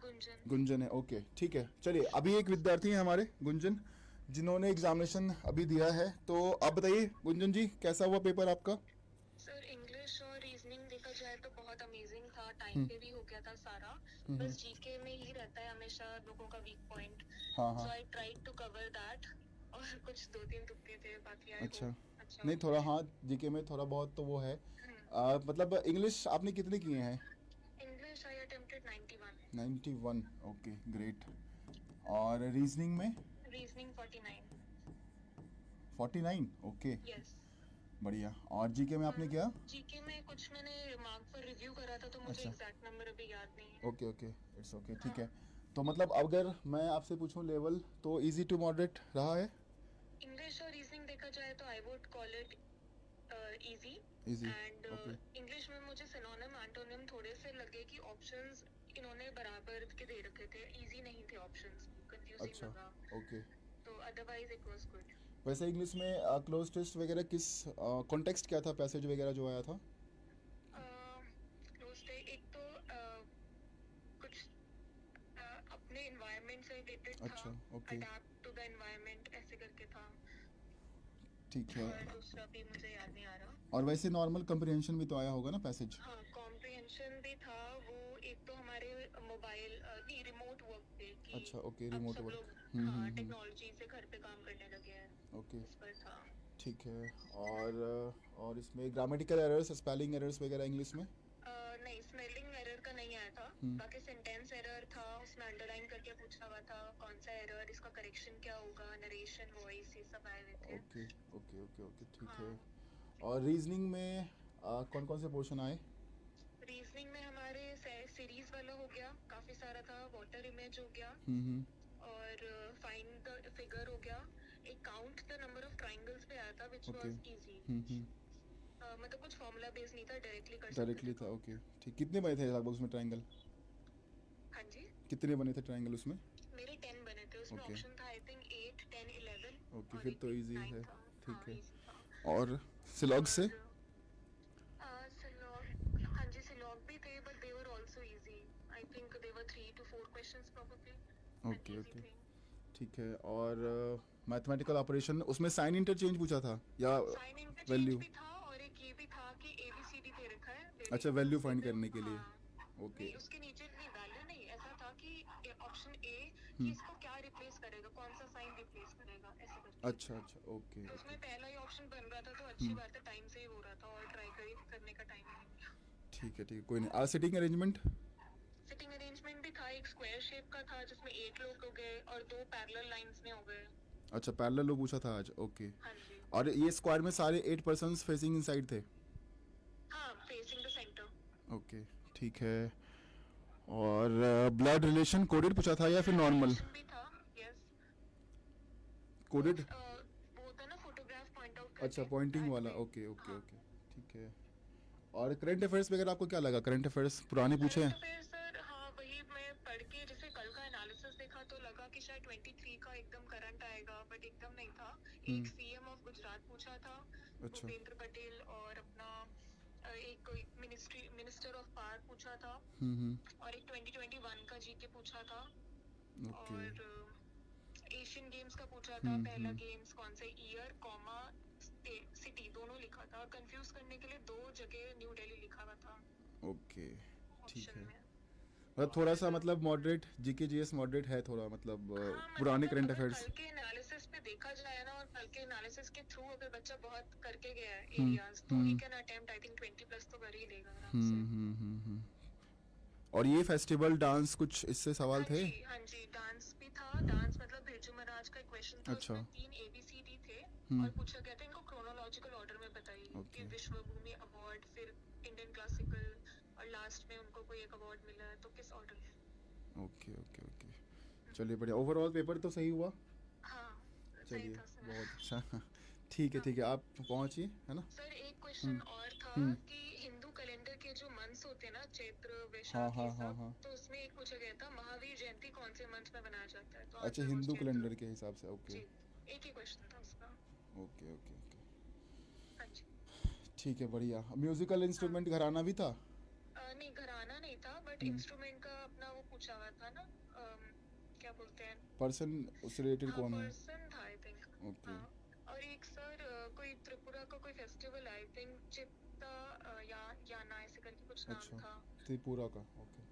गुंजन। गुंजन है, ओके ठीक है। चलिए, अभी एक विद्यार्थी हैं हमारे गुंजन, जिन्होंने एग्जामिनेशन अभी दिया है, तो आप बताइए गुंजन जी, कैसा हुआ पेपर आपका? सर इंग्लिश और रीजनिंग देखा जाए तो बहुत अमेजिंग था, टाइम हम्म पे भी हो गया था सारा। हम्म, बस जीके में ही रहता है हमेशा लोगों का वीक पॉइंट, हाँ सो हाँ, I tried to cover that. और कुछ दो तीन तुक्के थे, बाकी आई अच्छा। होप अच्छा नहीं, हो। थोड़ा हाँ, जीके में थोड़ा बहुत तो वो है। हम्म। मतलब इंग्लिश आपने कितने किए हैं? English I attempted 91। 91, okay great. और रीजनिंग में? रीजनिंग 49। 49, okay yes. बढ़िया। और जीके में आपने क्या? जीके में कुछ मैंने रिमार्क पर रिव्यू करा था, तो मुझे अच्छा, एग्जैक्ट नंबर अभी याद नहीं है। ओके ओके, इट्स ओके, ठीक है। हाँ। तो मतलब अगर मैं आपसे पूछूं लेवल, तो इजी टू मॉडरेट रहा है? इंग्लिश और रीजनिंग देखा जाए तो I would call it easy. Easy, and okay. English में मुझे सिनोनिम एंटोनिम थोड़े से लगे कि ऑप्शंस इन्होंने बराबर के दे रखे थे, इजी नहीं थे ऑप्शंस, कंफ्यूजिंग अच्छा, लगा। ओके। तो अदरवाइज इट वाज गुड। वैसे इंग्लिश में क्लोज टेस्ट वगैरह किस कॉन्टेक्स्ट क्या था, पैसेज वगैरह जो आया था? क्लोज थे एक तो कुछ अपने इन्वायरमेंट से रिलेटेड था, अच्छा, okay, adapt to the environment ऐसे करके था। ठीक है। और दूसरा भी मुझे याद नहीं आ रहा। और वैसे नॉर्मल कम्प्रिहेंशन भी तो आया होगा ना पैसेज? हाँ, कॉम्प्रिहेंशन भी था। वो एक तो हमारे मोबाइल नहीं, रिमोट वर्क पे कि अच्छा, ओके, अब रिमोट सब वर्क। लोग हाँ टेक्नोलॉजी से घर पे काम करने लगे हैं, ओके, इस पर था। ठीक है। और इसमें ग्रामेटिकल एरर्स, स्पेलिंग एरर्स वगैरह इंग्लिश में? नहीं, स्मेलिंग एरर का नहीं आया था। हम्म, बाकी सेंटेंस एरर था, उसमें अंडरलाइन करके पूछा हुआ था कौन सा एरर, इसका करेक्शन क्या होगा, नरेशन वॉइस, ये सब आए हुए थे। ओके ओके ओके ओके, ठीक है। हाँ। और रीजनिंग में कौन कौन से पोर्शन आए? रीजनिंग में हमारे सीरीज वाला हो गया, काफी सारा था। वाटर इमेज हो गया, हम्म, और फाइंड द फिगर हो गया। एक count the number of triangles पे आया था, विच ओके, वाज इजी। मतलब कुछ फॉर्मूला बेस नहीं था, डायरेक्टली कर सकते थे डायरेक्टली था, काउंट। ओके ठीक। कितने बने थे लगभग उसमें ट्राइंगल? हाँ जी। कितने बने थे ट्राइंगल उसमें? मेरे 10 बने थे, उसमें ओके ऑप्शन था आई थिंक 8, 10, 11। ओके, और फिर तो एक इजी 9 है, था। ठीक हाँ, है। इजी था। और सिलॉग से? और सिलॉग, हाँ जी, सिलॉग भी थे, but they were also easy. I think they were 3 to 4 questions probably, and okay easy okay, थे। ठीक है। और मैथमेटिकल ऑपरेशन, उसमें साइन इंटरचेंज पूछा था या साइन इंटरचेंज वैल्यू? भी था, और एक ये भी था कि एबीसीडी दे रखा है, अच्छा, वेरी वैल्यू फाइंड सिंपल। करने के लिए, हाँ। ओके। नहीं, उसके नीचे नहीं, वैल्यू नहीं, ऐसा था कि ऑप्शन ए कि हम्म, इसको क्या रिप्लेस करेगा, कौन सा साइन रिप्लेस करेगा, ऐसे करके। अच्छा अच्छा, ओके तो ओके, उसमें पहला ही ऑप्शन बन रहा था, तो अच्छी हम्म, बात है, टाइम से ही हो रहा था, और ट्राई करने का टाइम नहीं मिला। ठीक है ठीक है, कोई नहीं। Sitting arrangement? सिटिंग अरेंजमेंट भी था, एक स्क्वायर शेप का था जिसमें 8 लोग हो गए और 2 पैरेलल लाइंस में हो गए। अच्छा, पैरेलल लो पूछा था आज, ओके। हाँ जी। और ये स्क्वायर में सारे 8 पर्सन्स फेसिंग इनसाइड थे? हाँ, फेसिंग द सेंटर। ओके, ठीक है। और ब्लड रिलेशन कोडेड पूछा था या फिर ब्लड नॉर्मल? रिलेशन भी था। यस। वो कोडेड? वो होता है ना, फोटोग्राफ पॉइंट आउट अच्छा, करके पॉइंटिंग दैट वाला, वे। ओके ओके हाँ। ओके, ठीक है। और करंट अफेयर्स वगैरह आपको क्या लगा? करंट अफेयर्स पुराने पूछे करंट हैं? अफेयर सर, हाँ वही मैं पढ़ के जैसे कल का एनालिसिस देखा तो लगा कि शायद 23 का एकदम करंट आएगा, बट एकदम नहीं था। एक सीएम ऑफ गुजरात पूछा था, अच्छा, भूपेंद्र पटेल, और अपना एक मिनिस्टर ऑफ पावर पूछा था, और एक 2021 का जीके पूछा था। ओके, और एशियन गेम्स का पूछा था, पहला गेम्स कौन से ईयर, कॉमा सिटी दोनों लिखा था, और कंफ्यूज करने के लिए दो जगह न्यू दिल्ली लिखा हुआ था ओके, ठीक ऑप्शन है। में। मतलब थोड़ा सा, और मतलब मॉडरेट जीके जीएस मॉडरेट है थोड़ा, मतलब हाँ, पुराने मतलब करंट अगर अफेयर्स। कल के एनालिसिस पे देखा जाए ना, और कल के एनालिसिस के थ्रू अगर बच्चा बहुत करके गया है एरियाज, तो he can attempt I think 20 plus तो कर ही लेगा आराम से। और ये फेस्टिवल डांस, कुछ इससे सवाल हाँ थे? जी, हाँ जी, डांस भी था। डांस मतलब बिरजू महाराज का क्वेश्चन था, अच्छा, उसमें 3 एबीसीडी थे, और पूछा गया था इनको क्रोनोलॉजिकल ऑर्डर में बताइए कि ओके विश्व भूमि अवार्ड, फिर इंडियन क्लासिकल, और लास्ट में उनको कोई एक अवार्ड मिला है, तो किस ऑर्डर में। ओके ओके ओके, चलिए बढ़िया। ओवरऑल पेपर तो सही हुआ? हाँ, सही चलिए, था सर। बहुत अच्छा। ठीक है हाँ। ठीक है, आप पहुंचिए, है ना? सर एक क्वेश्चन और था हम्म, कि हिंदू कैलेंडर के जो मंथ्स होते हैं ना, चैत्र हाँ वैशाख ये हाँ हाँ सब, हाँ, तो उसमें एक पूछा गया था महावीर जयंती कौन से मंथ में मनाया जाता है, तो अच्छा, answer was Hindu Chaitra. Calendar के हिसाब से, ओके जी। एक ही क्वेश्चन था उसका। ओके ओके ओके, हाँ जी। ठीक है बढ़िया। म्यूजिकल हाँ। इंस्ट्रूमेंट घराना भी था? नहीं, घराना नहीं था, बट इंस्ट्रूमेंट का अपना वो पूछा हुआ था ना, क्या बोलते हैं, पर्सन उससे रिलेटेड हाँ कौन है? पर्सन था आई थिंक। ओके। हाँ, और एक सर कोई त्रिपुरा का कोई फेस्टिवल आई थिंक चित्ता या याना ऐसे करके कुछ नाम अच्छा, था। त्रिपुरा का, ओके।